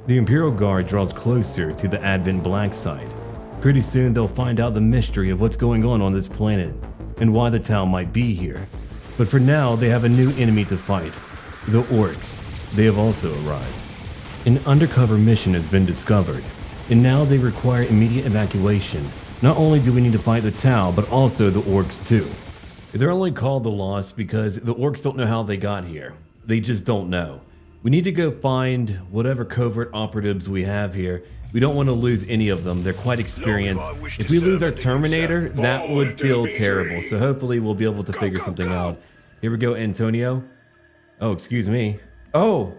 The Imperial Guard draws closer to the Advent Black side. Pretty soon they'll find out the mystery of what's going on this planet and why the town might be here. But for now, they have a new enemy to fight, the Orks. They have also arrived. An undercover mission has been discovered, and now they require immediate evacuation. Not only do we need to fight the Tau, but also the Orks too. They're only called the Lost because the Orks don't know how they got here. They just don't know. We need to go find whatever covert operatives we have here. We don't want to lose any of them. They're quite experienced. If we lose our Terminator, that would feel terrible. So hopefully we'll be able to figure something out. Here we go, Antonio. Oh, excuse me. Oh,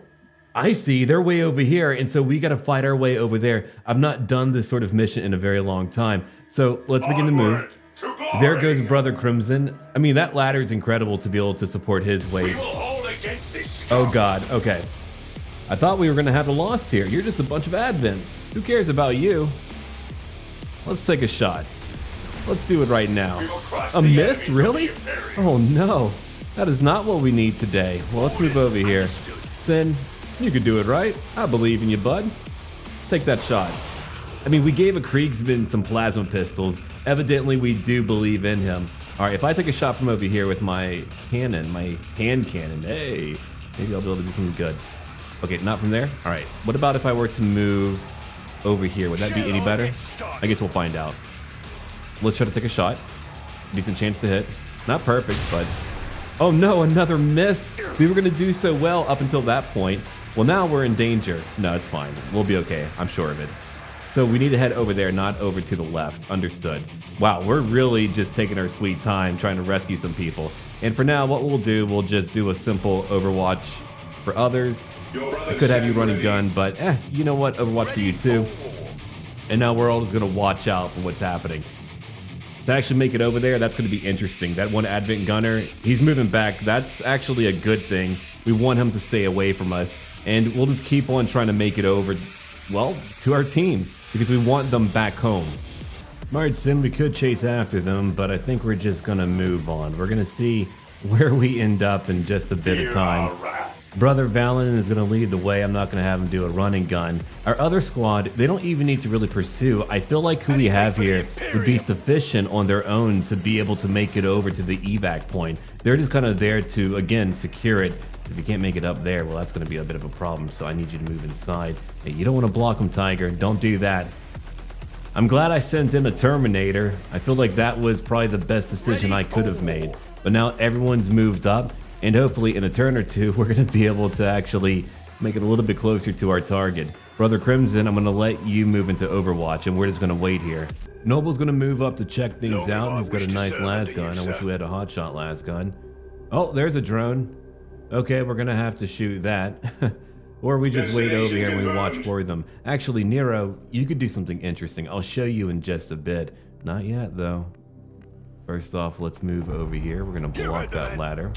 I see. They're way over here. And so we got to fight our way over there. I've not done this sort of mission in a very long time. So let's begin to move. There goes Brother Crimson. I mean, that ladder is incredible to be able to support his weight. Oh God, okay. I thought we were gonna have a Lost here. You're just a bunch of Advents. Who cares about you? Let's take a shot. Let's do it right now. A miss, really? Oh no, that is not what we need today. Well, let's move over here. Sin, you could do it, right? I believe in you, bud. Take that shot. I mean, we gave a KRIEGSMEN'S some plasma pistols. Evidently, we do believe in him. All right, if I take a shot from over here with my cannon, my hand cannon, hey, maybe I'll be able to do something good. Okay, not from there. All right, what about if I were to move over here? Would that be any better? I guess we'll find out. Let's try to take a shot. Decent chance to hit. Not perfect, but... Oh no, another miss. We were gonna do so well up until that point. Well, now we're in danger. No, it's fine. We'll be okay. I'm sure of it. So we need to head over there, not over to the left. Understood. Wow, we're really just taking our sweet time trying to rescue some people. And for now, what we'll do, we'll just do a simple Overwatch for others. I could have you run a gun, but you know what? Overwatch for you too. And now we're all just gonna watch out for what's happening. To actually make it over there, that's gonna be interesting. That one Advent gunner, he's moving back. That's actually a good thing. We want him to stay away from us. And we'll just keep on trying to make it over, well, to our team, because we want them back home. Alright, Sim, we could chase after them, but I think we're just gonna move on. We're gonna see where we end up in just a bit of time. Brother Valen is gonna lead the way. I'm not gonna have him do a running gun. Our other squad, they don't even need to really pursue. I feel like who we have here would be sufficient on their own to be able to make it over to the evac point. They're just kind of there to, again, secure it. If you can't make it up there, well, that's gonna be a bit of a problem, so I need you to move inside. Hey, you don't wanna block him, Tiger. Don't do that. I'm glad I sent in a Terminator. I feel like that was probably the best decision I could have made. But now everyone's moved up, and hopefully in a turn or two, we're gonna be able to actually make it a little bit closer to our target. Brother Crimson, I'm gonna let you move into Overwatch, and we're just gonna wait here. Noble's gonna move up to check things out. He's got a nice las gun. I wish we had a hotshot las gun. Oh, there's a drone. Okay, we're gonna have to shoot that. Or we just wait over here and we watch for them. Actually, Nero, you could do something interesting. I'll show you in just a bit. Not yet, though. First off, let's move over here. We're gonna block that ladder.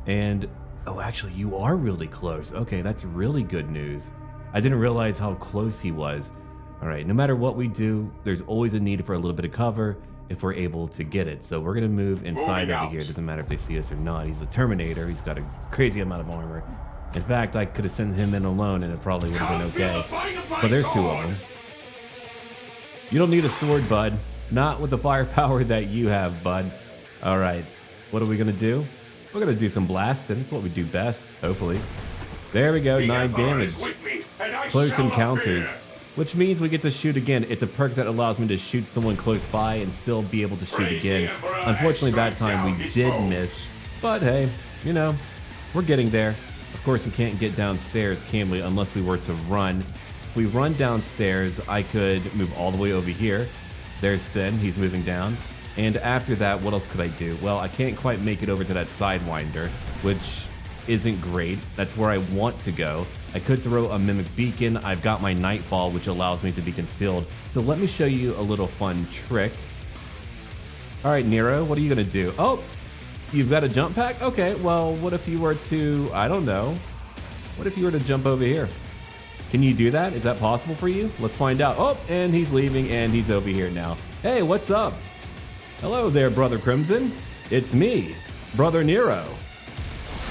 And, oh, actually, you are really close. Okay, that's really good news. I didn't realize how close he was. All right, no matter what we do, there's always a need for a little bit of cover if we're able to get it. So we're gonna move inside over here. It doesn't matter if they see us or not. He's a Terminator. He's got a crazy amount of armor. In fact, I could have sent him in alone and it probably would have been okay. But there's two of them. You don't need a sword, bud. Not with the firepower that you have, bud. All right, what are we gonna do? We're gonna do some blasting. It's what we do best, hopefully. There we go, 9 damage. Close encounters, which means we get to shoot again. It's a perk that allows me to shoot someone close by and still be able to shoot again. Unfortunately, that time we did miss, but hey, you know, we're getting there. Of course, we can't get downstairs, can we, unless we were to run. If we run downstairs, I could move all the way over here. There's Sin, he's moving down. And after that, what else could I do? Well, I can't quite make it over to that Sidewinder, which isn't great. That's where I want to go. I could throw a Mimic Beacon. I've got my Nightfall, which allows me to be concealed. So let me show you a little fun trick. All right, Nero, what are you gonna do? Oh, you've got a jump pack? Okay, well, what if you were to, I don't know. What if you were to jump over here? Can you do that? Is that possible for you? Let's find out. Oh, and he's leaving and he's over here now. Hey, what's up? Hello there, Brother Crimson. It's me, Brother Nero.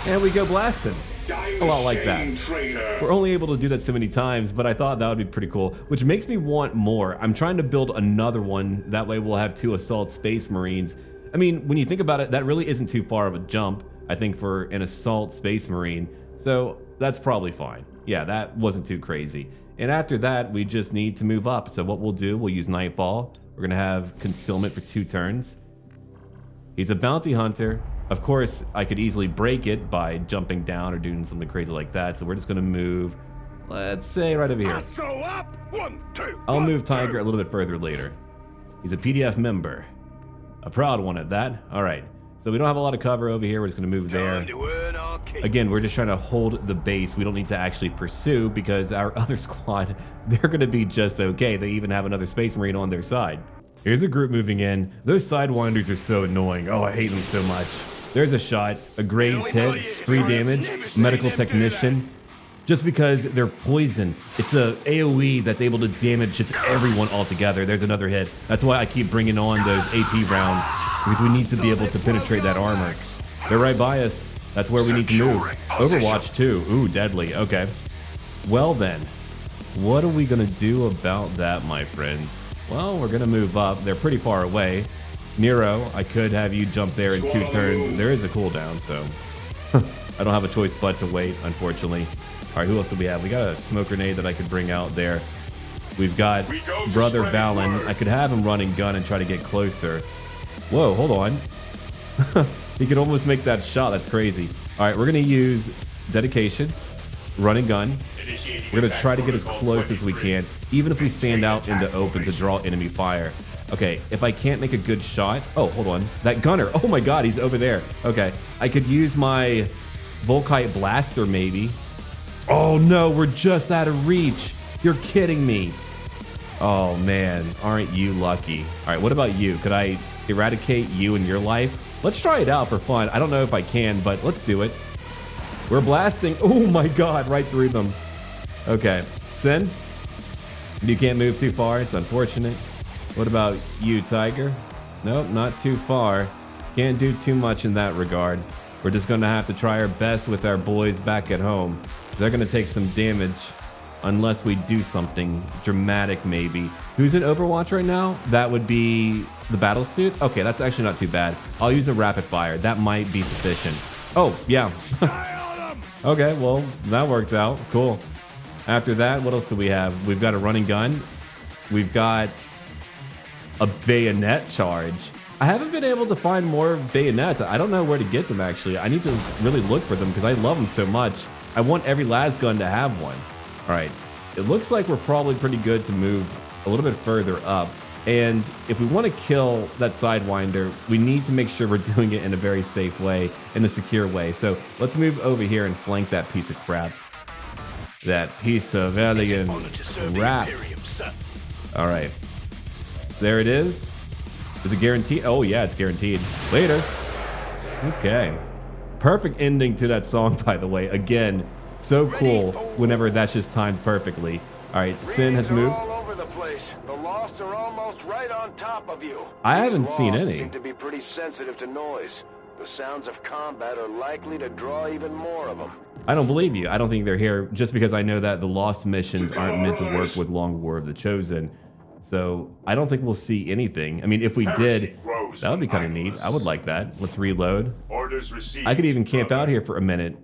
And we go blasting. A lot like that. We're only able to do that so many times, but I thought that would be pretty cool, which makes me want more. I'm trying to build another one. That way we'll have 2 Assault Space Marines. I mean, when you think about it, that really isn't too far of a jump, I think, for an Assault Space Marine. So that's probably fine. Yeah, that wasn't too crazy. And after that, we just need to move up. So what we'll do, we'll use Nightfall. We're gonna have Concealment for 2 turns. He's a bounty hunter. Of course, I could easily break it by jumping down or doing something crazy like that. So we're just gonna move, let's say right over here. I'll move Tiger a little bit further later. He's a PDF member. A proud one at that. All right, so we don't have a lot of cover over here. We're just gonna move there. Again, we're just trying to hold the base. We don't need to actually pursue because our other squad, they're gonna be just okay. They even have another Space Marine on their side. Here's a group moving in. Those Sidewinders are so annoying. Oh, I hate them so much. There's a shot, a grazed hit, 3 damage, medical technician. Just because they're poison. It's a AoE that's able to damage just everyone altogether. There's another hit. That's why I keep bringing on those AP rounds, because we need to be able to penetrate that armor. They're right by us. That's where we need to move. Overwatch too. Ooh, deadly. Okay. Well then, what are we gonna do about that, my friends? Well, we're gonna move up. They're pretty far away. Nero, I could have you jump there in 2 turns. There is a cooldown, so I don't have a choice but to wait, unfortunately. All right, who else do we have? We got a smoke grenade that I could bring out there. We've got Brother Valen. I could have him run and gun and try to get closer. Whoa, hold on. He could almost make that shot. That's crazy. All right, we're gonna use dedication, run and gun. We're gonna try to get as close as we can, even if we stand out in the open to draw enemy fire. Okay, if I can't make a good shot, oh, hold on. That gunner, oh my God, he's over there. Okay, I could use my Volkite blaster maybe. Oh no, we're just out of reach. You're kidding me. Oh man, aren't you lucky? All right, what about you? Could I eradicate you in your life? Let's try it out for fun. I don't know if I can, but let's do it. We're blasting, oh my God, right through them. Okay, Sin, you can't move too far, it's unfortunate. What about you, Tiger? Nope, not too far. Can't do too much in that regard. We're just gonna have to try our best with our boys back at home. They're gonna take some damage unless we do something dramatic maybe. Who's in Overwatch right now? That would be the battle suit. Okay, that's actually not too bad. I'll use a rapid fire. That might be sufficient. Oh, yeah. Okay, well, that worked out. Cool. After that, what else do we have? We've got a running gun. We've got a bayonet charge. I haven't been able to find more bayonets. I don't know where to get them actually. I need to really look for them because I love them so much. I want every las gun to have one. All right, it looks like we're probably pretty good to move a little bit further up. And if we want to kill that Sidewinder, we need to make sure we're doing it in a very safe way, in a secure way. So let's move over here and flank that piece of crap. That piece of alien crap. All right. There it is. Is it guaranteed? Oh yeah, it's guaranteed. Later. Okay. Perfect ending to that song, by the way. Again, so cool whenever that's just timed perfectly. All right, Sin has moved. All over the place. The Lost are almost right on top of you. I haven't seen Lost any. seem to be pretty sensitive to noise. The sounds of combat are likely to draw even more of them. I don't believe you. I don't think they're here just because I know that the Lost missions aren't meant to work with Long War of the Chosen. So I don't think we'll see anything. I mean, if we did, that would be kind of neat. I would like that. Let's reload. I could even camp out here for a minute,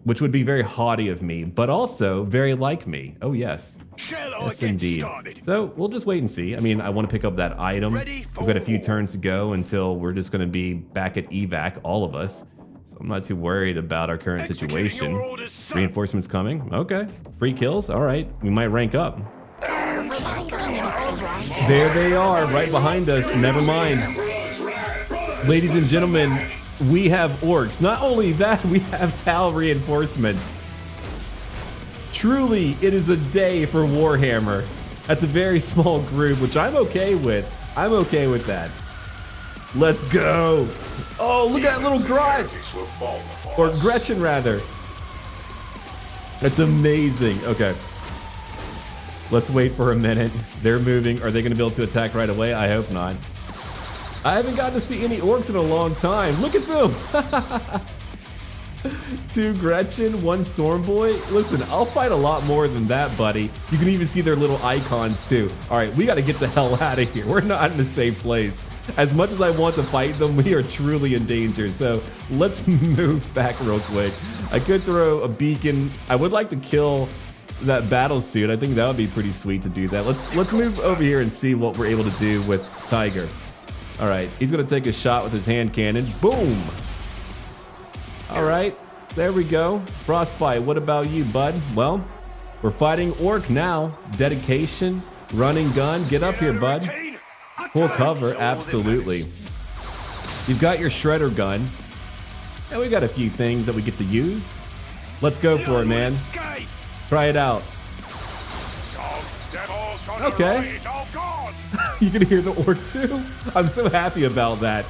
which would be very haughty of me, but also very like me. Oh, yes. Yes, indeed. So we'll just wait and see. I mean, I want to pick up that item. We've got a few turns to go until we're just going to be back at evac, all of us. So I'm not too worried about our current situation. Reinforcements coming. Okay. Free kills. All right. We might rank up. There they are, right behind us. Never mind. Ladies and gentlemen, we have orcs. Not only that, we have Tal reinforcements. Truly, it is a day for Warhammer. That's a very small group, which I'm okay with. I'm okay with that. Let's go. Oh, look at that little Grot. Or Gretchen, rather. That's amazing. Okay. Let's wait for a minute. They're moving. Are they going to be able to attack right away? I hope not. I haven't gotten to see any orcs in a long time. Look at them. 2 Gretchen, 1 Stormboy. Listen, I'll fight a lot more than that, buddy. You can even see their little icons too. All right, we got to get the hell out of here. We're not in a safe place. As much as I want to fight them, we are truly in danger. So let's move back real quick. I could throw a beacon. I would like to kill that battle suit. I think that would be pretty sweet to do that. Let's move over here and see what we're able to do with Tiger. All right, he's gonna take a shot with his hand cannon. Boom. All right, there we go. Frostbite, what about you, bud? Well, we're fighting Ork now. Dedication, running gun. Get up here, bud. Full cover, absolutely. You've got your shredder gun. And we got a few things that we get to use. Let's go for it, man. Try it out. Okay. You can hear the Ork too? I'm so happy about that.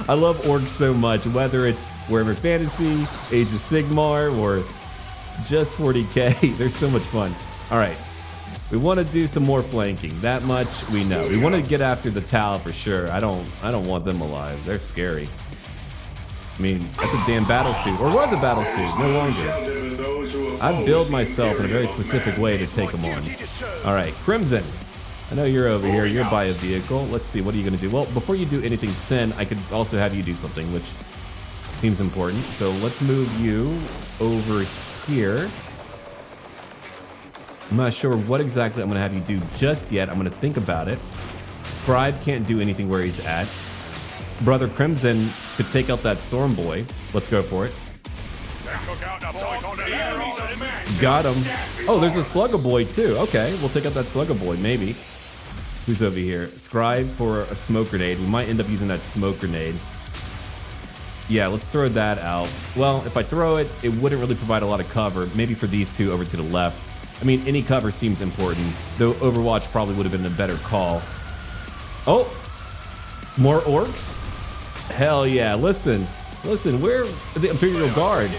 I love Ork so much, whether it's Warhammer Fantasy, Age of Sigmar, or just 40k. They're so much fun. All right. We want to do some more flanking. That much we know. We want to get after the Tau for sure. I don't want them alive. They're scary. I mean, that's a damn battle suit, or was a battle suit, no longer. I build myself in a very specific way to take them on. All right, Crimson. I know you're over here. You're by a vehicle. Let's see. What are you going to do? Well, before you do anything, Sin, I could also have you do something, which seems important. So let's move you over here. I'm not sure what exactly I'm going to have you do just yet. I'm going to think about it. Scribe can't do anything where he's at. Brother Crimson could take out that Storm Boy. Let's go for it. Got him. Oh, there's a Slugger Boy too. Okay, we'll take out that Slugger Boy, maybe. Who's over here? Scribe for a smoke grenade. We might end up using that smoke grenade. Yeah, let's throw that out. Well, if I throw it, it wouldn't really provide a lot of cover. Maybe for these two over to the left. I mean, any cover seems important, though Overwatch probably would have been a better call. Oh, more Orks? Hell yeah, listen, we're the Imperial Guard.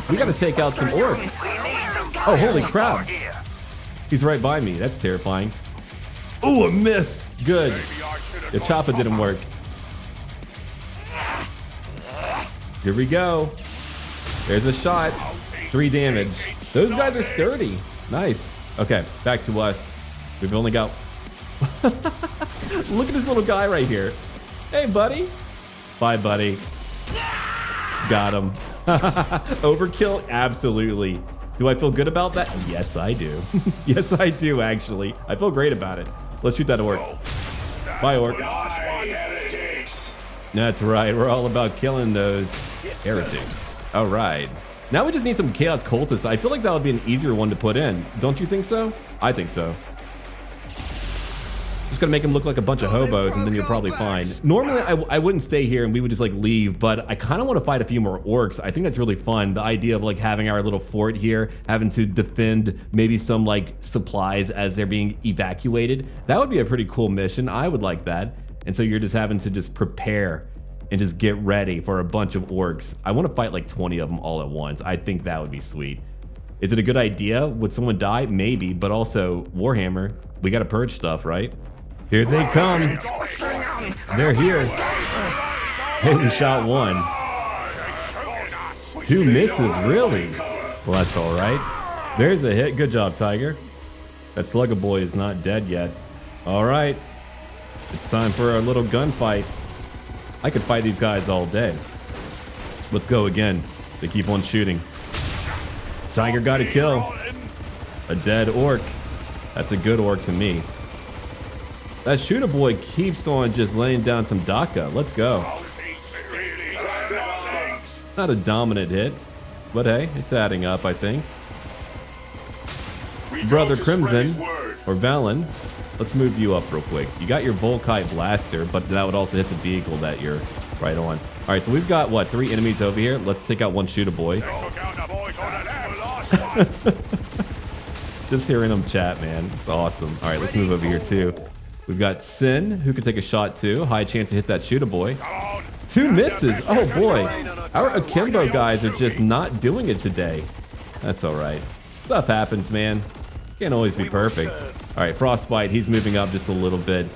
We gotta take out some Ork. Oh, holy crap. He's right by me, that's terrifying. Oh, a miss, good. The chopper didn't work. Here we go. There's a shot, 3 damage. Those guys are sturdy. Nice. Okay, back to us. We've only got... Look at this little guy right here. Hey, buddy. Bye, buddy. Got him. Overkill? Absolutely. Do I feel good about that? Yes, I do. Yes, I do, actually. I feel great about it. Let's shoot that Ork. Bye, Ork. That's right. We're all about killing those heretics. All right. Now we just need some Chaos Cultists. I feel like that would be an easier one to put in. Don't you think so? I think so. Just gonna make them look like a bunch of hobos and then you're probably fine. Normally I wouldn't stay here and we would just like leave, but I kind of want to fight a few more Orks. I think that's really fun. The idea of like having our little fort here, having to defend maybe some like supplies as they're being evacuated. That would be a pretty cool mission. I would like that. And so you're just having to just prepare and just get ready for a bunch of Orks. I want to fight like 20 of them all at once. I think that would be sweet. Is it a good idea? Would someone die? Maybe, but also Warhammer, we got to purge stuff, right? Here they come. What's going on? They're here. Hey, we shot 1. 2 misses, really? Well, that's all right. There's a hit. Good job, Tiger. That Slugger Boy is not dead yet. All right. It's time for our little gunfight. I could fight these guys all day. Let's go again. They keep on shooting. Tiger got a kill. A dead Ork. That's a good Ork to me. That shooter boy keeps on just laying down some Daka. Let's go. Not a dominant hit, but hey, it's adding up, I think. Brother Crimson, or Valen, let's move you up real quick. You got your Volkite Blaster, but that would also hit the vehicle that you're right on. All right, so we've got, what, 3 enemies over here? Let's take out one shooter boy. Just hearing them chat, man. It's awesome. All right, let's move over here, too. We've got Sin, who can take a shot, too. High chance to hit that shooter boy. 2 misses. Oh, boy. Our Akimbo guys are just not doing it today. That's all right. Stuff happens, man. Can't always be perfect. All right, Frostbite, he's moving up just a little bit.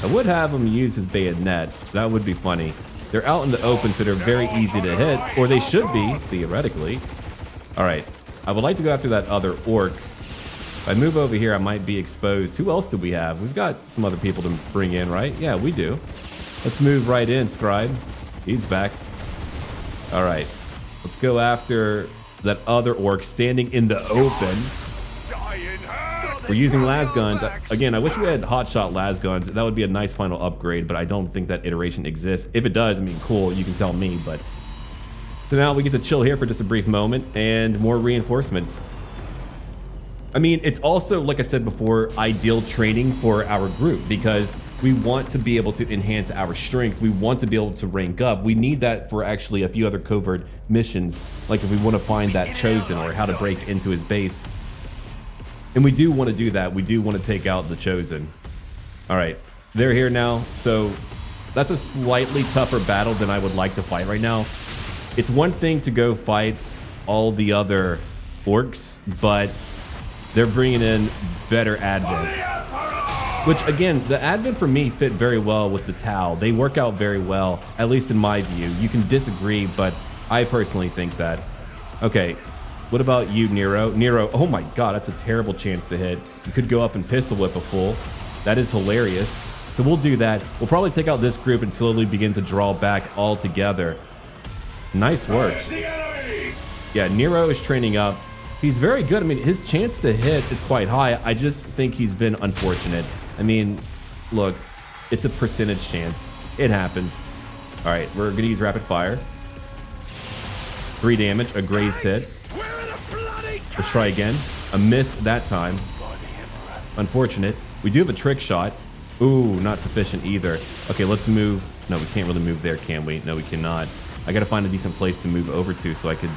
I would have him use his bayonet. That would be funny. They're out in the open, so they're very easy to hit, or they should be, theoretically. All right, I would like to go after that other orc. If I move over here, I might be exposed. Who else do we have? We've got some other people to bring in, right? Yeah, we do. Let's move right in, Scribe. He's back. All right, let's go after that other orc standing in the open. We're using las guns. Again, I wish we had hotshot las guns. That would be a nice final upgrade, but I don't think that iteration exists. If it does, I mean, cool, you can tell me, but... So now we get to chill here for just a brief moment and more reinforcements. I mean, it's also, like I said before, ideal training for our group because we want to be able to enhance our strength. We want to be able to rank up. We need that for actually a few other covert missions, like if we want to find that Chosen or how to break into his base. And we do want to do that. We do want to take out the Chosen. All right, they're here now. So that's a slightly tougher battle than I would like to fight right now. It's one thing to go fight all the other orcs, but they're bringing in better advent. Which again, the advent for me fit very well with the Tau. They work out very well, at least in my view. You can disagree, but I personally think that. Okay. What about you, Nero? Nero, oh my god, that's a terrible chance to hit. You could go up and pistol whip a fool. That is hilarious. So we'll do that. We'll probably take out this group and slowly begin to draw back all together. Nice work. Yeah, Nero is training up. He's very good. I mean, his chance to hit is quite high. I just think he's been unfortunate. I mean, look, it's a percentage chance. It happens. All right, we're gonna use rapid fire. 3 damage, a grazed hit. Let's try again. A miss that time. Unfortunate. We do have a trick shot. Ooh, not sufficient either. Okay, let's move. No, we can't really move there, can we? No, we cannot. I gotta find a decent place to move over to so I could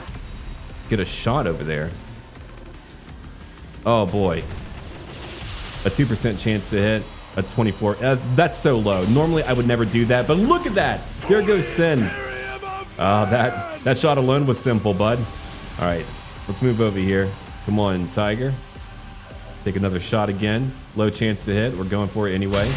get a shot over there. Oh boy. A 2% chance to hit. A 24. That's so low. Normally I would never do that, but look at that. There goes Sin. That shot alone was simple, bud. All right. Let's move over here. Come on, Tiger. Take another shot again. Low chance to hit. We're going for it anyway.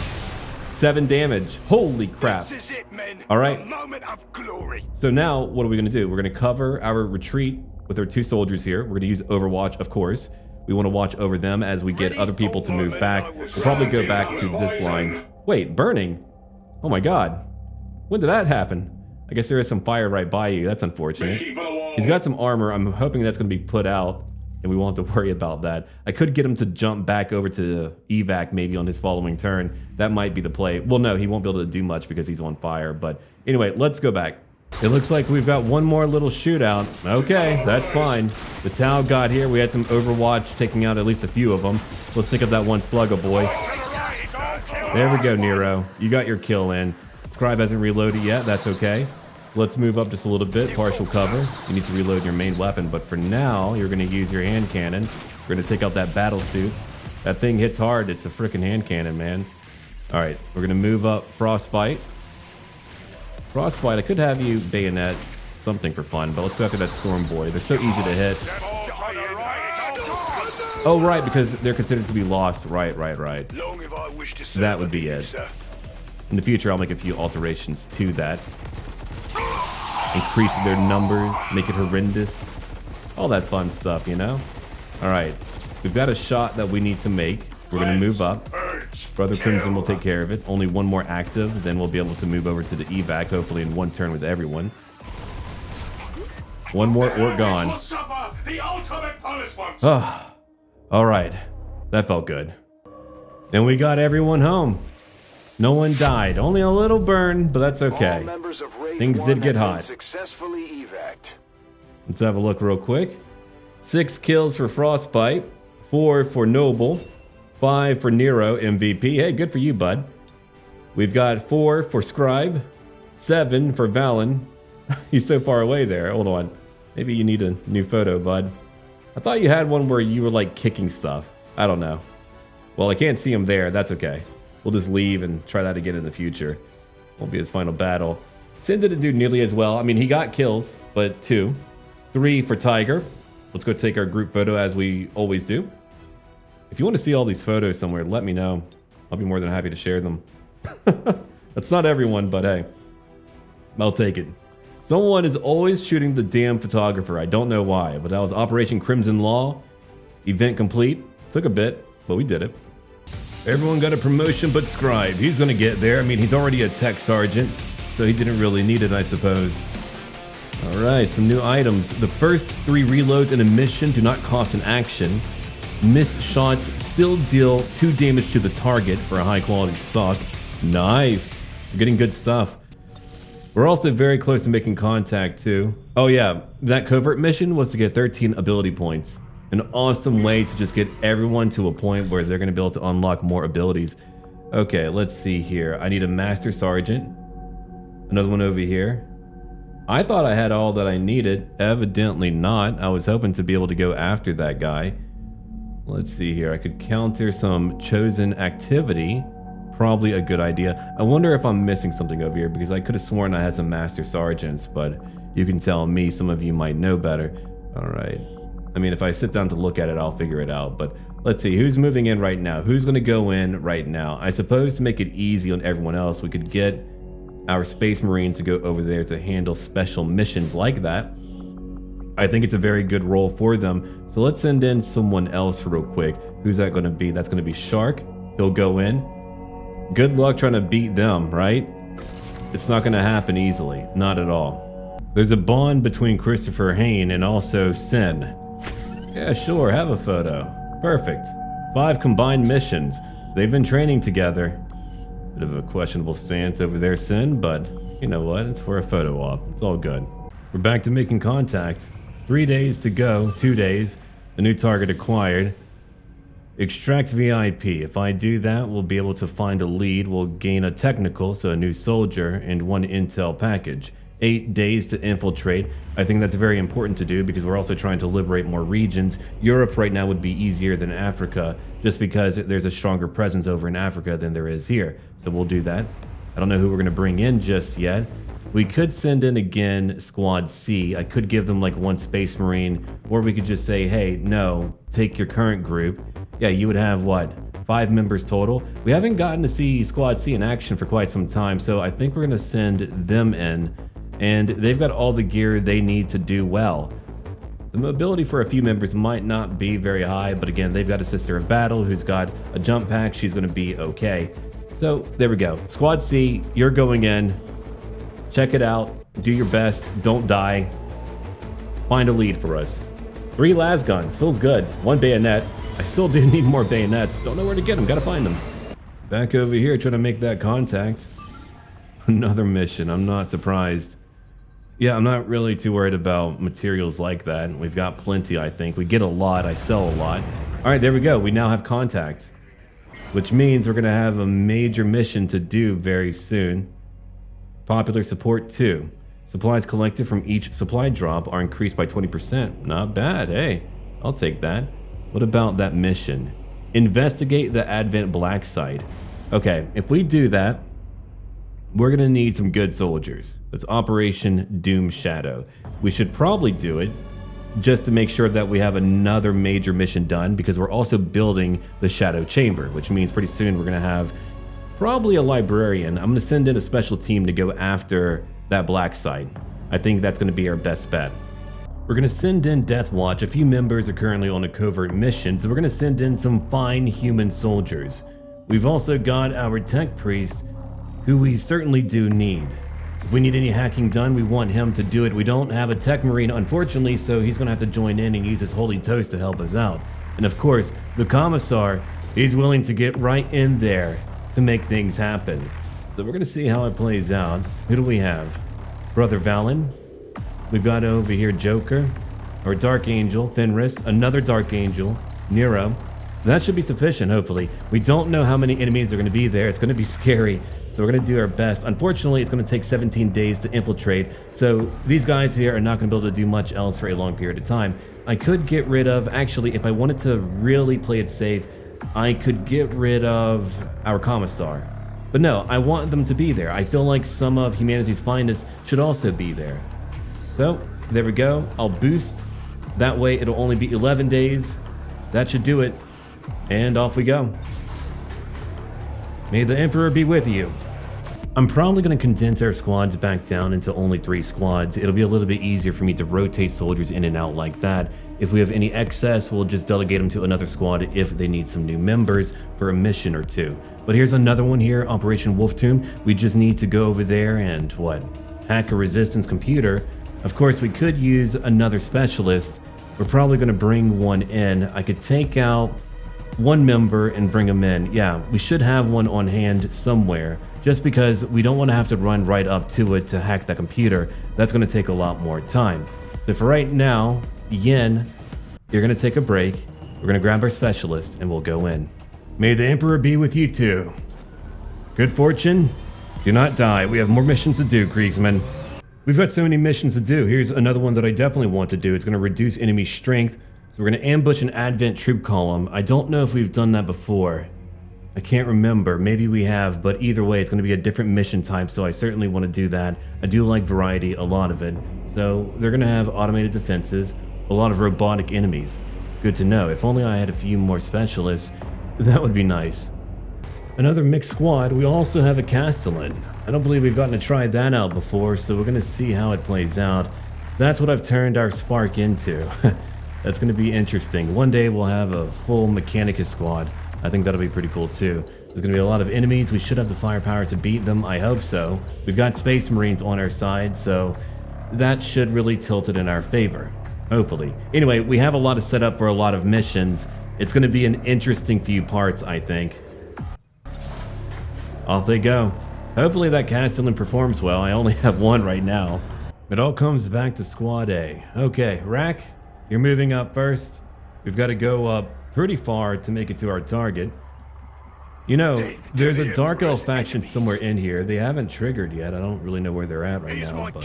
7 damage. Holy crap. This is it, men. All right. A moment of glory. So now what are we going to do? We're going to cover our retreat with our 2 soldiers here. We're going to use Overwatch, of course. We want to watch over them as we get other people to move back. We'll probably go back to this line. Wait, burning? Oh my god. When did that happen? I guess there is some fire right by you. That's unfortunate. He's got some armor. I'm hoping that's going to be put out and we won't have to worry about that. I could get him to jump back over to evac maybe on his following turn. That might be the play. Well, no, he won't be able to do much because he's on fire. But anyway, let's go back. It looks like we've got one more little shootout. Okay, that's fine. The Tau got here. We had some Overwatch taking out at least a few of them. Let's think of that one slugger boy. There we go, Nero. You got your kill in. Scribe hasn't reloaded yet. That's okay. Let's move up just a little bit. Partial cover. You need to reload your main weapon, but for now, you're going to use your hand cannon. We're going to take out that battle suit. That thing hits hard. It's a freaking hand cannon, man. All right, we're going to move up Frostbite. Frostbite, I could have you bayonet something for fun, but let's go after that Storm Boy. They're so easy to hit. Oh, right, because they're considered to be lost. Right. That would be it. In the future, I'll make a few alterations to that. Increase their numbers, make it horrendous. All that fun stuff, you know? All right, we've got a shot that we need to make. We're going to move up. Brother Crimson will take care of it. Only one more active, then we'll be able to move over to the evac, hopefully in one turn with everyone. One more orc gone. Oh, all right. That felt good. And we got everyone home. No one died. Only a little burn, but that's okay. Things did get hot. Let's have a look real quick. 6 kills for Frostbite. 4 for Noble. 5 for Nero, MVP. Hey, good for you, bud. We've got 4 for Scribe. 7 for Valen. He's so far away there. Hold on. Maybe you need a new photo, bud. I thought you had one where you were like kicking stuff. I don't know. Well, I can't see him there. That's okay. We'll just leave and try that again in the future. Won't be his final battle. Sin didn't do nearly as well. I mean, he got kills, but 2. 3 for Tiger. Let's go take our group photo as we always do. If you want to see all these photos somewhere, let me know. I'll be more than happy to share them. That's not everyone, but hey. I'll take it. Someone is always shooting the damn photographer. I don't know why, but that was Operation Crimson Law. Event complete. Took a bit, but we did it. Everyone got a promotion but Scribe. He's gonna get there. I mean, he's already a tech sergeant, so he didn't really need it, I suppose. All right, some new items. The first 3 reloads in a mission do not cost an action. Missed shots still deal 2 damage to the target for a high quality stock. Nice. We're getting good stuff. We're also very close to making contact too. Oh yeah, that covert mission was to get 13 ability points. An awesome way to just get everyone to a point where they're gonna be able to unlock more abilities. Okay, let's see here. I need a Master Sergeant. Another one over here. I thought I had all that I needed. Evidently not. I was hoping to be able to go after that guy. Let's see here. I could counter some chosen activity. Probably a good idea. I wonder if I'm missing something over here because I could have sworn I had some Master Sergeants, but you can tell me, some of you might know better. All right. I mean, if I sit down to look at it, I'll figure it out, but let's see. Who's moving in right now? Who's gonna go in right now? I suppose to make it easy on everyone else, we could get our Space Marines to go over there to handle special missions like that. I think it's a very good role for them. So let's send in someone else real quick. Who's that gonna be? That's gonna be Shark. He'll go in. Good luck trying to beat them, right? It's not gonna happen easily, not at all. There's a bond between Christopher Hayne and also Sin. Yeah, sure, have a photo. Perfect. 5 combined missions. They've been training together. Bit of a questionable stance over there, Sin, but you know what? It's for a photo op. It's all good. We're back to making contact. 3 days to go, 2 days. A new target acquired. Extract VIP. If I do that, we'll be able to find a lead. We'll gain a technical, so a new soldier, and 1 intel package. 8 days to infiltrate. I think that's very important to do because we're also trying to liberate more regions. Europe right now would be easier than Africa just because there's a stronger presence over in Africa than there is here. So we'll do that. I don't know who we're going to bring in just yet. We could send in again Squad C. I could give them like 1 Space Marine, or we could just say, hey, no, take your current group. Yeah, you would have what? 5 members total. We haven't gotten to see Squad C in action for quite some time, so I think we're going to send them in. And they've got all the gear they need to do well. The mobility for a few members might not be very high, but again, they've got a Sister of Battle who's got a jump pack. She's going to be okay. So there we go. Squad C, you're going in. Check it out. Do your best. Don't die. Find a lead for us. 3 las guns. Feels good. 1 bayonet. I still do need more bayonets. Don't know where to get them. Gotta find them. Back over here trying to make that contact. Another mission. I'm not surprised. Yeah, I'm not really too worried about materials like that. We've got plenty, I think. We get a lot. I sell a lot. All right, there we go. We now have contact, which means we're going to have a major mission to do very soon. Popular support 2. Supplies collected from each supply drop are increased by 20%. Not bad. Hey, I'll take that. What about that mission? Investigate the Advent Black Site. Okay, if we do that, we're gonna need some good soldiers. It's Operation Doom Shadow. We should probably do it just to make sure that we have another major mission done, because we're also building the Shadow Chamber, which means pretty soon we're gonna have probably a librarian. I'm gonna send in a special team to go after that black site. I think that's gonna be our best bet. We're gonna send in Death Watch. A few members are currently on a covert mission, so we're gonna send in some fine human soldiers. We've also got our Tech Priest, who we certainly do need. If we need any hacking done, we want him to do it. We don't have a Tech Marine, unfortunately, so he's gonna have to join in and use his Holy Toast to help us out. And of course, the Commissar, he's willing to get right in there to make things happen. So we're gonna see how it plays out. Who do we have? Brother Valen. We've got over here Joker, or Dark Angel, Fenris, another Dark Angel, Nero. That should be sufficient, hopefully. We don't know how many enemies are gonna be there. It's gonna be scary. So we're gonna do our best. Unfortunately, it's gonna take 17 days to infiltrate. So these guys here are not gonna be able to do much else for a long period of time. I could get rid of, actually, if I wanted to really play it safe, I could get rid of our Commissar. But no, I want them to be there. I feel like some of humanity's finest should also be there. So there we go. I'll boost. That way it'll only be 11 days. That should do it. And off we go. May the Emperor be with you. I'm probably going to condense our squads back down into only 3 squads. It'll be a little bit easier for me to rotate soldiers in and out like that. If we have any excess, we'll just delegate them to another squad if they need some new members for a mission or 2. But here's another one here, Operation Wolf Tomb. We just need to go over there and, hack a resistance computer. Of course, we could use another specialist. We're probably going to bring one in. I could take out 1 member and bring him in. Yeah, we should have one on hand somewhere, just because we don't want to have to run right up to it to hack the computer. That's going to take a lot more time. So for right now, Yin, you're going to take a break. We're going to grab our specialist and we'll go in. May the Emperor be with you too. Good fortune. Do not die. We have more missions to do, Kriegsmen. We've got so many missions to do. Here's another one that I definitely want to do. It's going to reduce enemy strength. So we're going to ambush an advent troop column. I don't know if we've done that before. I can't remember. Maybe we have, but either way, it's going to be a different mission type, so I certainly want to do that. I do like variety, a lot of it. So they're going to have automated defenses, a lot of robotic enemies. Good to know. If only I had a few more specialists, that would be nice. Another mixed squad. We also have a Castellan. I don't believe we've gotten to try that out before, so we're going to see how it plays out. That's what I've turned our Spark into. That's going to be interesting. One day we'll have a full Mechanicus squad. I think that'll be pretty cool too. There's going to be a lot of enemies. We should have the firepower to beat them. I hope so. We've got Space Marines on our side, so that should really tilt it in our favor. Hopefully. Anyway, we have a lot of setup for a lot of missions. It's going to be an interesting few parts, I think. Off they go. Hopefully that Castellan performs well. I only have 1 right now. It all comes back to Squad A. Okay, Rack, you're moving up first. We've got to go up pretty far to make it to our target. You know, there's a Dark Elf faction somewhere in here. They haven't triggered yet. I don't really know where they're at right now, but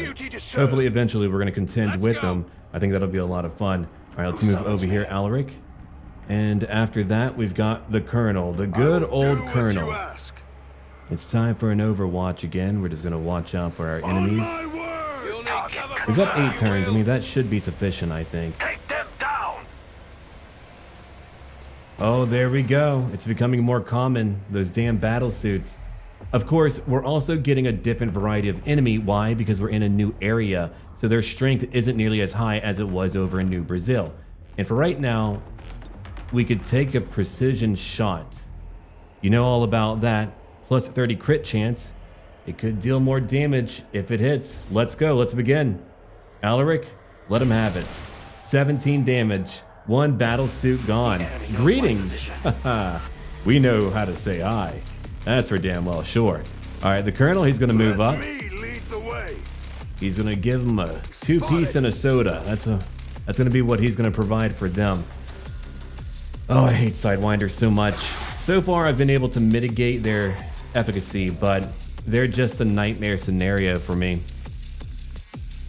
hopefully eventually we're going to contend with them. I think that'll be a lot of fun. All right, let's move over here, Alaric. And after that, we've got the Colonel, the good old Colonel. It's time for an Overwatch again. We're just going to watch out for our enemies. We've got 8 turns. I mean, that should be sufficient, I think. Take them down. Oh, there we go. It's becoming more common, those damn battle suits. Of course, we're also getting a different variety of enemy. Why? Because we're in a new area, so their strength isn't nearly as high as it was over in New Brazil. And for right now, we could take a precision shot. You know all about that. Plus 30 crit chance. It could deal more damage if it hits. Let's go. Let's begin. Alaric, let him have it. 17 damage. 1 battle suit gone. Greetings. We know how to say hi. That's for damn well sure. All right, the Colonel, he's going to move up. He's going to give him a 2-piece and a soda. That's going to be what he's going to provide for them. Oh, I hate Sidewinders so much. So far, I've been able to mitigate their efficacy, but they're just a nightmare scenario for me.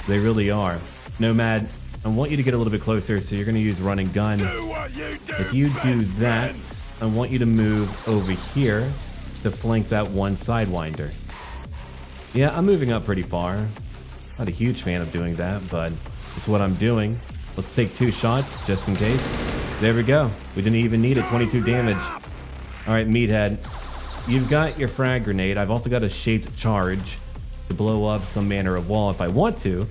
They really are. Nomad, I want you to get a little bit closer, so you're going to use run and gun. If you do that, I want you to move over here to flank that one Sidewinder. Yeah, I'm moving up pretty far. Not a huge fan of doing that, but it's what I'm doing. Let's take 2 shots, just in case. There we go. We didn't even need it. 22 damage. All right, Meathead. You've got your frag grenade. I've also got a shaped charge to blow up some manner of wall if I want to.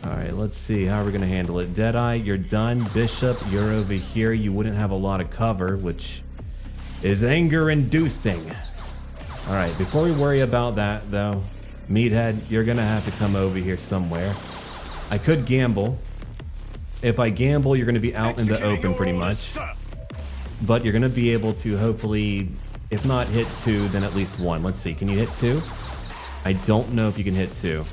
All right, let's see how we're going to handle it. Deadeye, you're done. Bishop, you're over here. You wouldn't have a lot of cover, which is anger-inducing. All right, before we worry about that, though, Meathead, you're going to have to come over here somewhere. I could gamble. If I gamble, you're going to be out in the open pretty much. But you're going to be able to hopefully, if not hit 2, then at least 1. Let's see, can you hit 2? I don't know if you can hit 2.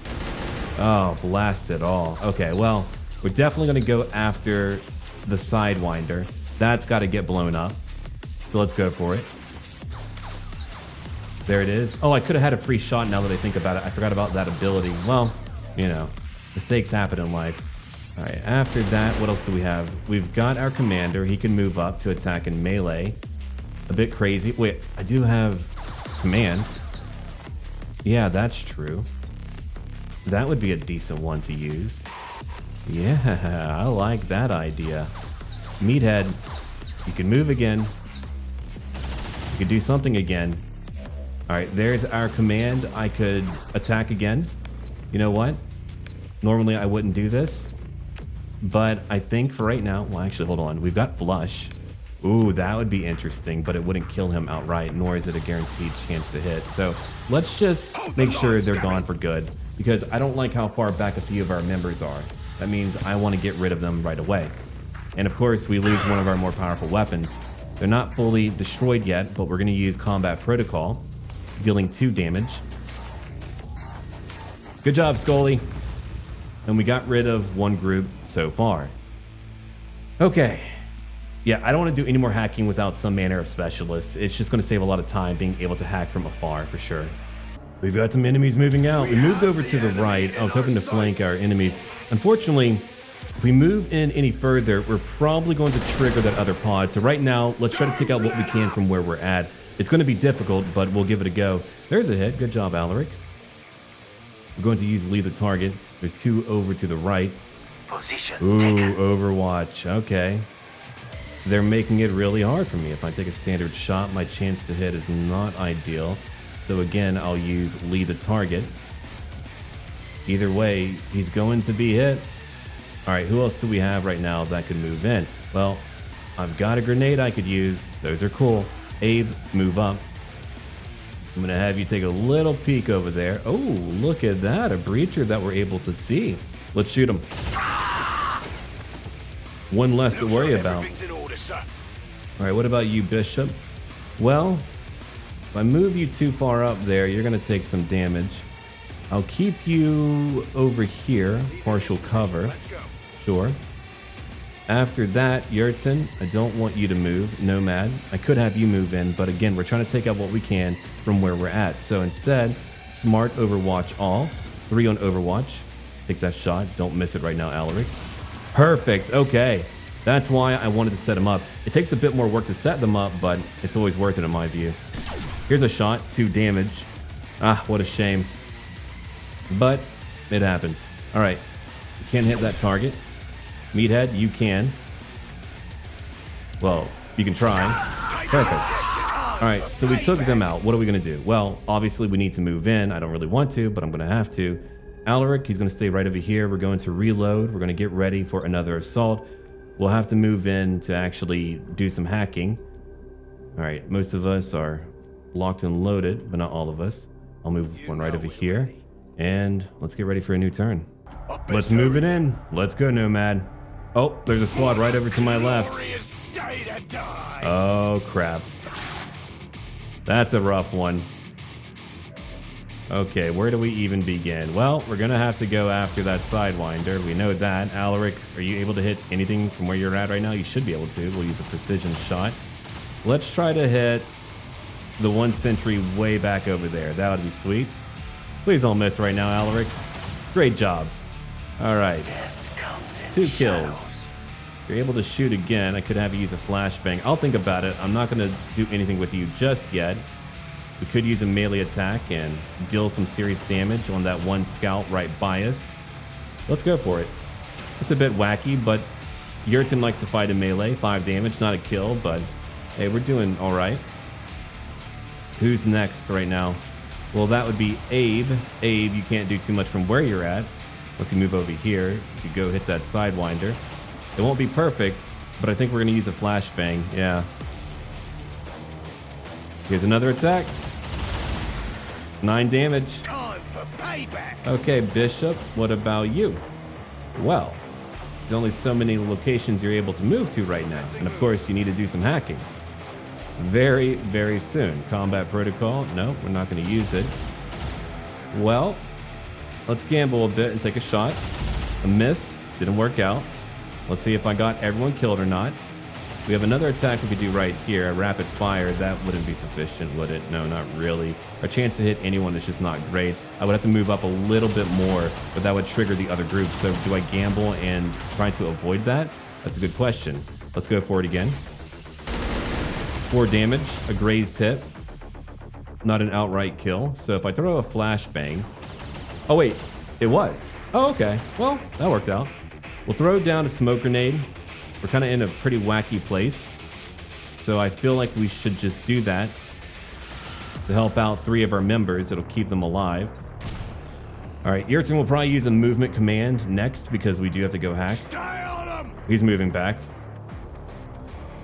Oh, blast it all. Okay, well, we're definitely going to go after the Sidewinder. That's got to get blown up. So let's go for it. There it is. Oh, I could have had a free shot now that I think about it. I forgot about that ability. Well, you know, mistakes happen in life. All right, after that, what else do we have? We've got our commander. He can move up to attack in melee. A bit crazy. Wait, I do have command. Yeah, that's true. That would be a decent one to use. Yeah, I like that idea. Meathead, you can move again. You can do something again. All right, there's our command. I could attack again. You know what? Normally I wouldn't do this, but I think for right now, well, actually, hold on. We've got Flush. Ooh, that would be interesting, but it wouldn't kill him outright, nor is it a guaranteed chance to hit. So let's just make sure they're gone for good, because I don't like how far back a few of our members are. That means I want to get rid of them right away. And of course, we lose one of our more powerful weapons. They're not fully destroyed yet, but we're going to use Combat Protocol, dealing 2 damage. Good job, Scully. And we got rid of 1 group so far. Okay. Yeah, I don't want to do any more hacking without some manner of specialists. It's just going to save a lot of time being able to hack from afar for sure. We've got some enemies moving out. We moved over to the right. I was hoping to flank our enemies. Unfortunately, if we move in any further, we're probably going to trigger that other pod. So right now, let's try to take out what we can from where we're at. It's going to be difficult, but we'll give it a go. There's a hit. Good job, Alaric. We're going to use lead the target. There's 2 over to the right. Position. Ooh, Overwatch. Okay. They're making it really hard for me. If I take a standard shot, my chance to hit is not ideal. So again, I'll use lead the target. Either way, he's going to be hit. All right, who else do we have right now that could move in? Well, I've got a grenade I could use. Those are cool. Abe, move up. I'm gonna have you take a little peek over there. Oh, look at that, a breacher that we're able to see. Let's shoot him. One less to worry about. All right, what about you, Bishop? Well, if I move you too far up there, you're gonna take some damage. I'll keep you over here, partial cover. Sure. After that, Yurtsin, I don't want you to move. Nomad, I could have you move in, but again, we're trying to take out what we can from where we're at. So instead, smart Overwatch all. 3 on Overwatch. Take that shot. Don't miss it right now, Alaric. Perfect. Okay. That's why I wanted to set him up. It takes a bit more work to set them up, but it's always worth it in my view. Here's a shot. 2 damage. Ah, what a shame. But it happens. All right. You can't hit that target. Meathead, you can. Well, you can try. Perfect. All right, so we took them out. What are we gonna do? Well, obviously we need to move in. I don't really want to, but I'm gonna have to. Alaric, he's gonna stay right over here. We're going to reload. We're gonna get ready for another assault. We'll have to move in to actually do some hacking. All right, most of us are locked and loaded, but not all of us. I'll move one right over here, and let's get ready for a new turn. Let's move it in. Let's go, Nomad. Oh, there's a squad right over to my left. Oh, crap. That's a rough one. Okay, where do we even begin? Well, we're gonna have to go after that Sidewinder. We know that. Alaric, are you able to hit anything from where you're at right now? You should be able to. We'll use a precision shot. Let's try to hit the 1 sentry way back over there. That would be sweet. Please don't miss right now, Alaric. Great job. All right. 2 kills. You're able to shoot again. I could have you use a flashbang. I'll think about it. I'm not going to do anything with you just yet. We could use a melee attack and deal some serious damage on that 1 scout right by us. Let's go for it. It's a bit wacky, but Yurtin likes to fight in melee. 5 damage, not a kill, but hey, we're doing all right. Who's next right now? Well, that would be Abe. Abe, you can't do too much from where you're at. Let's see, move over here. You could go hit that Sidewinder. It won't be perfect, but I think we're gonna use a flashbang. Yeah. Here's another attack. 9 damage. Time for payback. Okay, Bishop, what about you? Well, there's only so many locations you're able to move to right now. And of course, you need to do some hacking. Very, very soon. Combat Protocol. No, we're not gonna use it. Well, let's gamble a bit and take a shot. A miss. Didn't work out. Let's see if I got everyone killed or not. We have another attack we could do right here. A rapid fire. That wouldn't be sufficient, would it? No, not really. Our chance to hit anyone is just not great. I would have to move up a little bit more, but that would trigger the other group. So do I gamble and try to avoid that? That's a good question. Let's go for it again. 4 damage. A grazed hit. Not an outright kill. So if I throw a flashbang... Oh, wait. It was. Oh, okay. Well, that worked out. We'll throw down a smoke grenade. We're kind of in a pretty wacky place. So I feel like we should just do that. to help out 3 of our members. It'll keep them alive. All right, Yurton will probably use a movement command next because we do have to go hack. He's moving back.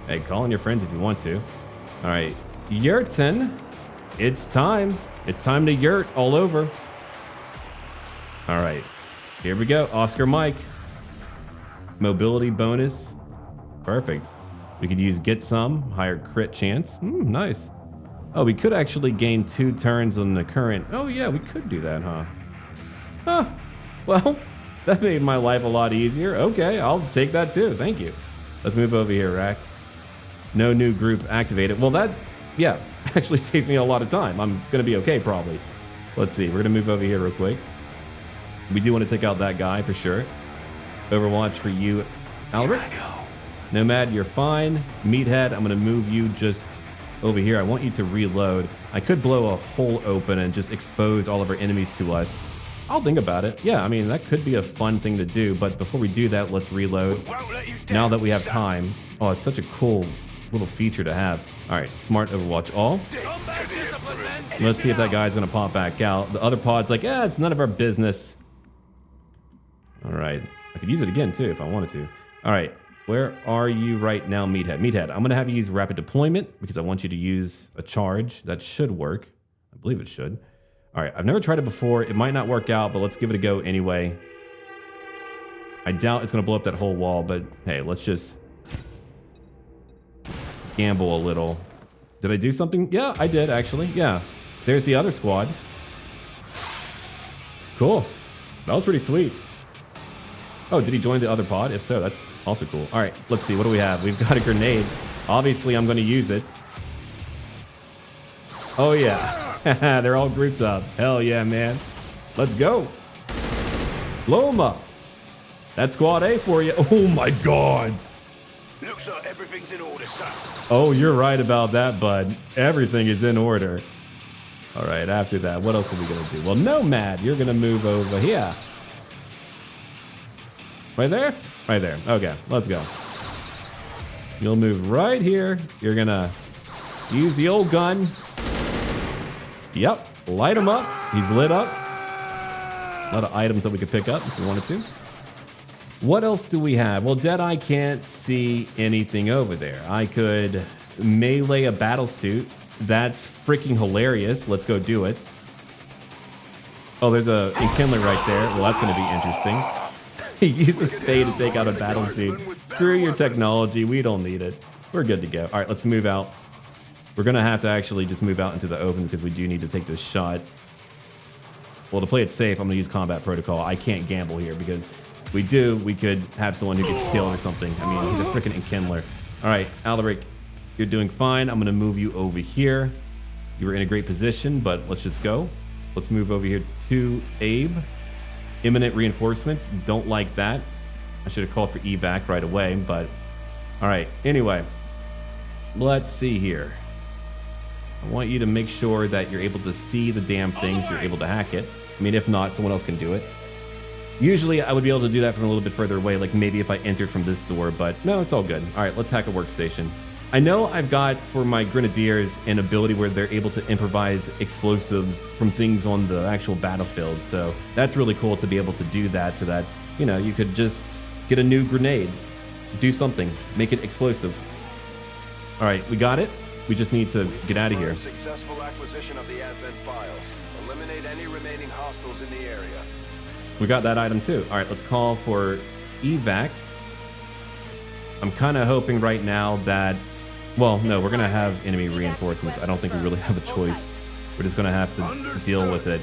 Hey, call in your friends if you want to. All right, Yurton, it's time. It's time to yurt all over. All right, here we go. Oscar Mike. Mobility bonus. Perfect. We could use get some, higher crit chance. Nice. Oh, we could actually gain 2 turns on the current. Oh yeah, we could do that, huh? Huh. Well, that made my life a lot easier. Okay, I'll take that too. Thank you. Let's move over here, Rack. No new group activated. Well, that, yeah, actually saves me a lot of time. I'm going to be okay, probably. Let's see. We're going to move over here real quick. We do want to take out that guy for sure. Overwatch for you, Albert. Nomad, you're fine. Meathead, I'm going to move you just over here. I want you to reload. I could blow a hole open and just expose all of our enemies to us. I'll think about it. Yeah, I mean, that could be a fun thing to do, but before we do that, let's reload. Now that we have time. Oh, it's such a cool little feature to have. All right, smart Overwatch all. Let's see if that guy's gonna pop back out. The other pod's like, it's none of our business. All right, I could use it again too if I wanted to. All right, where are you right now, Meathead? Meathead, I'm gonna have you use rapid deployment because I want you to use a charge. That should work. I believe it should. All right, I've never tried it before. It might not work out, but let's give it a go anyway. I doubt it's gonna blow up that whole wall, but hey, let's just gamble a little. Did I do something? Yeah, I did actually. Yeah, there's the other squad. Cool, that was pretty sweet. Oh, did he join the other pod? If so, that's also cool. All right, let's see, what do we have? We've got a grenade. Obviously, I'm gonna use it. Oh yeah. They're all grouped up. Hell yeah, man. Let's go. Blow them up. That's squad A for you. Oh my God. Looks like everything's in order, sir. Oh, you're right about that, bud. Everything is in order. All right, after that, what else are we gonna do? Well, Nomad, you're gonna move over here. Right there? Right there. Okay, let's go. You'll move right here. You're gonna use the old gun. Yep, light him up. He's lit up. A lot of items that we could pick up if we wanted to. What else do we have? Well, Deadeye can't see anything over there. I could melee a battle suit. That's freaking hilarious. Let's go do it. Oh, there's a enkindler right there. Well, that's going to be interesting. He used a spade to take out a battle suit. Screw your technology. We don't need it. We're good to go. All right, let's move out. We're going to have to actually just move out into the open because we do need to take this shot. Well, to play it safe, I'm going to use combat protocol. I can't gamble here because if we do, we could have someone who gets killed or something. I mean, he's a freaking enkindler. All right, Alaric, you're doing fine. I'm going to move you over here. You were in a great position, but let's just go. Let's move over here to Abe. Imminent reinforcements. Don't like that. I should have called for evac right away, but all right. Anyway, let's see here. I want you to make sure that you're able to see the damn things, you're able to hack it. I mean, if not, someone else can do it. Usually, I would be able to do that from a little bit further away, like maybe if I entered from this door, but no, it's all good. All right, let's hack a workstation. I know I've got, for my Grenadiers, an ability where they're able to improvise explosives from things on the actual battlefield, so that's really cool to be able to do that so that, you know, you could just get a new grenade, do something, make it explosive. All right, we got it. We just need to get out of here. Successful acquisition of the Advent files. Eliminate any remaining hostiles in the area. We got that item too. All right, let's call for evac. I'm kind of hoping right now that, well, no, we're gonna have enemy reinforcements. I don't think we really have a choice. We're just gonna have to deal with it.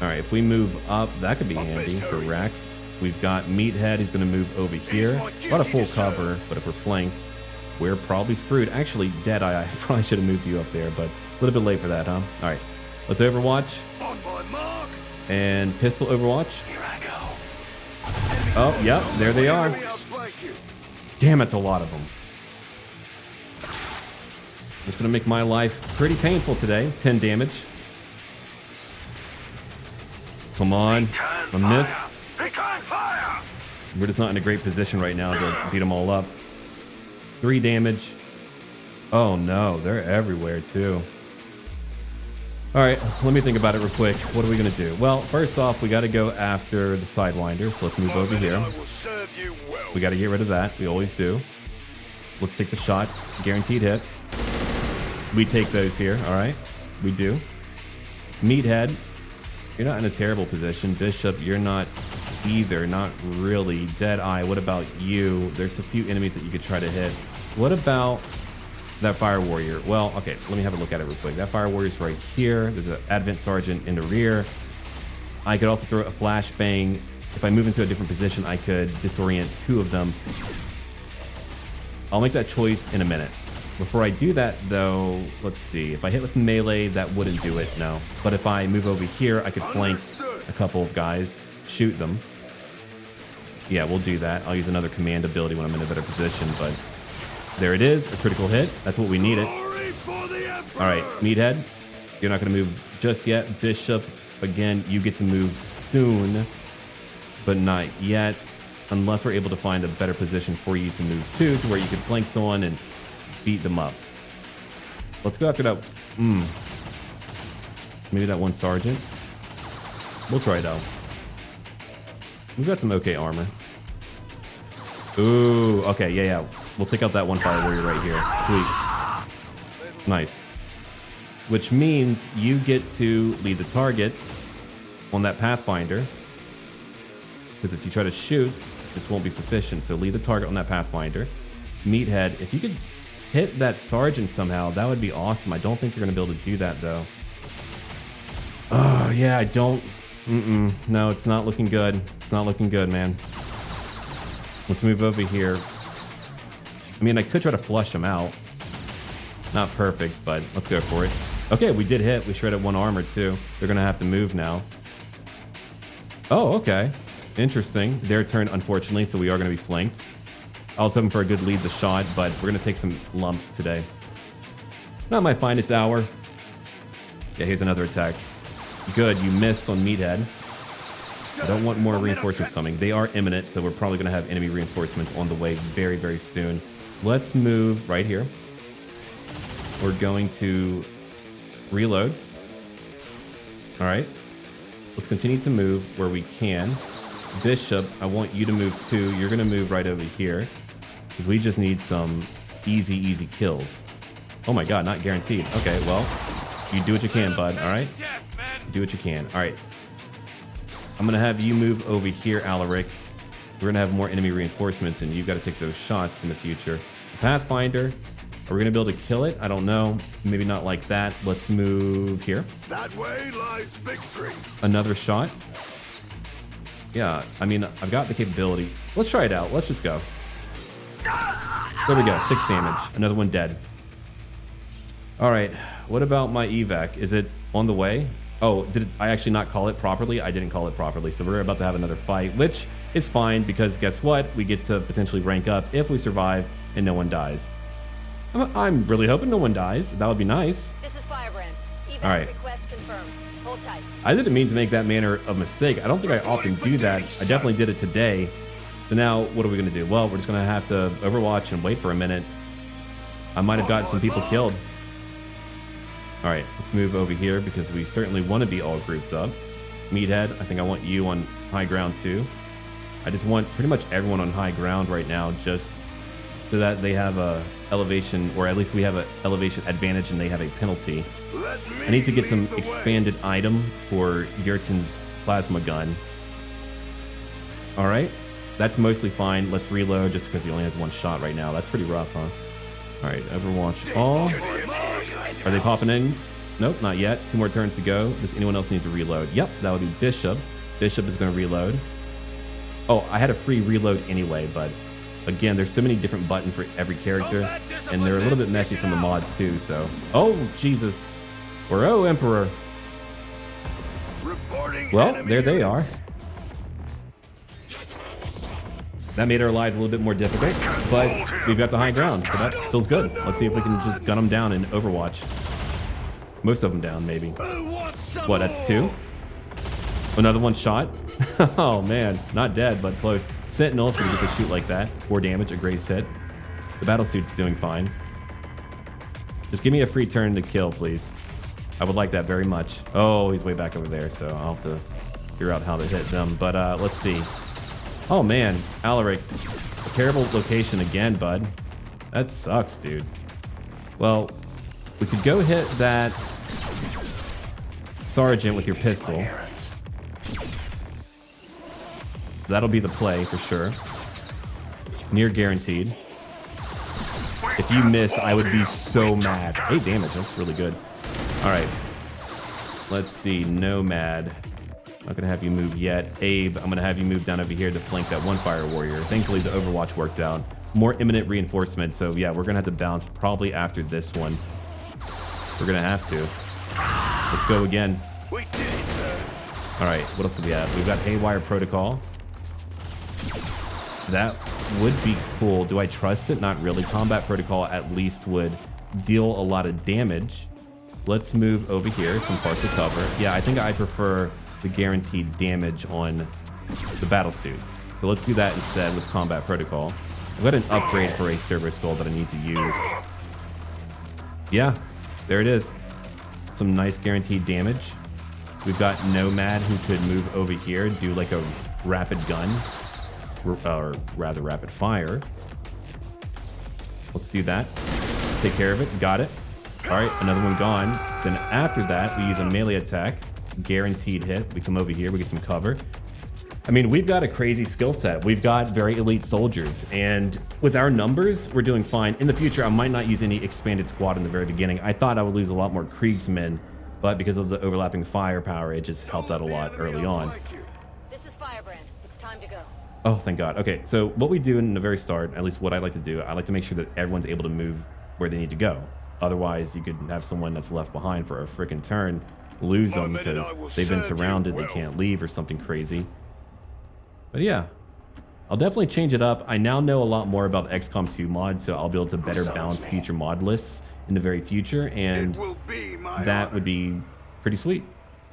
All right, if we move up, that could be handy for Rack. We've got Meathead, he's gonna move over here. A lot of full cover, but if we're flanked, we're probably screwed. Actually, Deadeye, I probably should have moved you up there, but a little bit late for that, huh? All right, let's Overwatch. And pistol Overwatch. Here I go. Oh, yep, there they are. Damn, that's a lot of them. It's gonna make my life pretty painful today. 10 damage. Come on, a miss. We're just not in a great position right now to beat them all up. 3 damage. Oh no, they're everywhere too. All right, let me think about it real quick. What are we gonna do? Well, first off, we gotta go after the Sidewinder, so let's move over here. We gotta get rid of that, we always do. Let's take the shot, guaranteed hit. We take those here, all right? We do. Meathead, you're not in a terrible position. Bishop, you're not either, not really. Deadeye, what about you? There's a few enemies that you could try to hit. What about that Fire Warrior? Well, okay, let me have a look at it real quick. That Fire Warrior's right here. There's an Advent Sergeant in the rear. I could also throw a flashbang. If I move into a different position, I could disorient 2 of them. I'll make that choice in a minute. Before I do that, though, let's see. If I hit with melee, that wouldn't do it, no. But if I move over here, I could flank a couple of guys, shoot them. Yeah, we'll do that. I'll use another command ability when I'm in a better position, but there it is, a critical hit. That's what we needed. All right, Meathead, you're not going to move just yet. Bishop, again, you get to move soon, but not yet, unless we're able to find a better position for you to move to where you can flank someone and beat them up. Let's go after that. Maybe that one sergeant. We'll try it out. We've got some okay armor. Ooh, okay, yeah. We'll take out that one Fire Warrior right here. Sweet. Nice. Which means you get to lead the target on that Pathfinder. Because if you try to shoot, this won't be sufficient. So lead the target on that Pathfinder. Meathead, if you could hit that Sergeant somehow, that would be awesome. I don't think you're going to be able to do that, though. Oh, yeah, I don't... No, it's not looking good. It's not looking good, man. Let's move over here. I mean, I could try to flush him out. Not perfect, but let's go for it. Okay, we did hit. We shredded 1 armor, too. They're going to have to move now. Oh, okay. Interesting. Their turn, unfortunately, so we are going to be flanked. I was hoping for a good lead the shot, but we're going to take some lumps today. Not my finest hour. Yeah, here's another attack. Good, you missed on Meathead. I don't want more reinforcements coming. They are imminent, so we're probably going to have enemy reinforcements on the way very, very soon. Let's move right here. We're going to reload. All right. Let's continue to move where we can. Bishop, I want you to move too. You're going to move right over here because we just need some easy kills. Oh my God, not guaranteed. Okay, well, you do what you can, bud. All right. Do what you can. All right. I'm going to have you move over here, Alaric. So we're going to have more enemy reinforcements, and you've got to take those shots in the future. Pathfinder, are we going to be able to kill it? I don't know. Maybe not like that. Let's move here. That way lies victory. Another shot. Yeah, I mean, I've got the capability. Let's try it out. Let's just go. There we go. 6 damage. Another one dead. All right. What about my evac? Is it on the way? Oh, did I actually not call it properly? I didn't call it properly. So we're about to have another fight, which is fine because guess what? We get to potentially rank up if we survive and no one dies. I'm really hoping no one dies. That would be nice. This is Firebrand. Evac All right. request confirmed. Hold tight. I didn't mean to make that manner of mistake. I don't think I often do that. I definitely did it today. So now what are we going to do? Well, we're just going to have to overwatch and wait for a minute. I might have gotten some people killed. All right, let's move over here because we certainly want to be all grouped up. Meathead, I think I want you on high ground too. I just want pretty much everyone on high ground right now just so that they have a elevation, or at least we have an elevation advantage and they have a penalty. I need to get some expanded item for Yurton's plasma gun. All right, that's mostly fine. Let's reload just because he only has 1 shot right now. That's pretty rough, huh? All right, Overwatch all. Are they popping in? Nope, not yet. 2 more turns to go. Does anyone else need to reload? Yep, that would be Bishop. Bishop is going to reload. Oh, I had a free reload anyway, but again, there's so many different buttons for every character, and they're a little bit messy from the mods too, so. Oh, Jesus. Or oh, Emperor. Well, there they are. That made our lives a little bit more difficult, but we've got the high ground, so that feels good. Let's see if we can just gun them down in Overwatch. Most of them down, maybe. What, that's 2? Another 1 shot? Oh man, not dead, but close. Sentinel, so we get to shoot like that. 4 damage, a grace hit. The battlesuit's doing fine. Just give me a free turn to kill, please. I would like that very much. Oh, he's way back over there, so I'll have to figure out how to hit them. But let's see. Oh man, Alaric, a terrible location again, bud. That sucks, dude. Well, we could go hit that sergeant with your pistol. That'll be the play for sure. Near guaranteed. If you missed, I would be so mad. 8 damage, that's really good. All right. Let's see, Nomad. Not gonna have you move yet. Abe, I'm gonna have you move down over here to flank that one fire warrior. Thankfully, the Overwatch worked out. More imminent reinforcement, so yeah, we're gonna have to bounce probably after this one. We're gonna have to. Let's go again. We did it, sir. All right, what else do we have? We've got Haywire Protocol. That would be cool. Do I trust it? Not really. Combat Protocol at least would deal a lot of damage. Let's move over here, some partial cover. Yeah, I think I prefer the guaranteed damage on the battle suit. So let's do that instead with Combat Protocol. I've got an upgrade for a Server Skull that I need to use. Yeah, there it is. Some nice guaranteed damage. We've got Nomad who could move over here, do like a rapid gun, or rather rapid fire. Let's do that. Take care of it, got it. All right, another one gone. Then after that, we use a melee attack, guaranteed hit. We come over here, we get some cover. I mean, we've got a crazy skill set. We've got very elite soldiers, and with our numbers, we're doing fine. In the future, I might not use any expanded squad in the very beginning. I thought I would lose a lot more KRIEGSMEN, but because of the overlapping firepower, it just helped out a lot early on. This is Firebrand. It's time to go. Oh, thank God. Okay, so what we do in the very start, at least what I like to do, I like to make sure that everyone's able to move where they need to go. Otherwise, you could have someone that's left behind for a freaking turn, lose them because they've been surrounded, they can't leave or something crazy. But yeah, I'll definitely change it up. I now know a lot more about XCOM 2 mod, so I'll be able to better balance future mod lists in the very future, and that would be pretty sweet.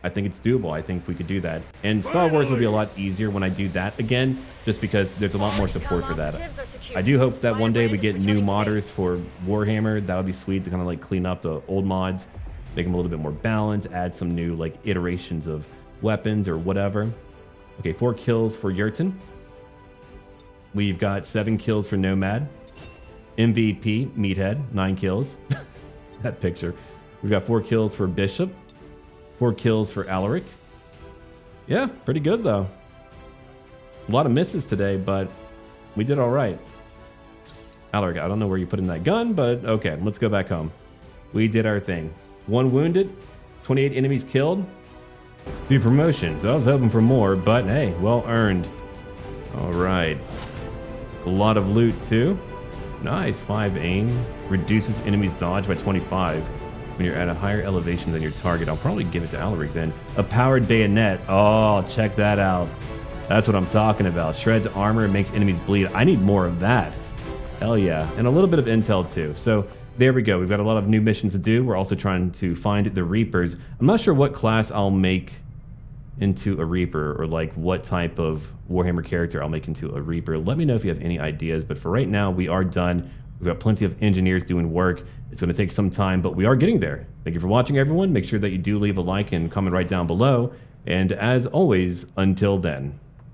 I think it's doable. I think we could do that. And Star Wars will be a lot easier when I do that again, just because there's a lot more support for that. I do hope that one day we get new modders for Warhammer. That would be sweet to kind of like clean up the old mods, make them a little bit more balanced, add some new like iterations of weapons or whatever. Okay, 4 kills for Yurton. We've got 7 kills for Nomad. MVP, Meathead, 9 kills. That picture. We've got 4 kills for Bishop. 4 kills for Alaric. Yeah, pretty good though. A lot of misses today, but we did all right. Alaric, I don't know where you put in that gun, but okay, let's go back home. We did our thing. 1 wounded, 28 enemies killed. 2 promotions. I was hoping for more, but hey, well earned. All right. A lot of loot too. Nice, 5 aim. Reduces enemies dodge by 25. When you're at a higher elevation than your target. I'll probably give it to Alaric then. A powered bayonet. Oh, check that out. That's what I'm talking about. Shreds armor and makes enemies bleed. I need more of that. Hell yeah. And a little bit of intel too. So there we go. We've got a lot of new missions to do. We're also trying to find the Reapers. I'm not sure what class I'll make into a Reaper, or like what type of Warhammer character I'll make into a Reaper. Let me know if you have any ideas. But for right now, we are done. We've got plenty of engineers doing work. It's going to take some time, but we are getting there. Thank you for watching, everyone. Make sure that you do leave a like and comment right down below. And as always, until then.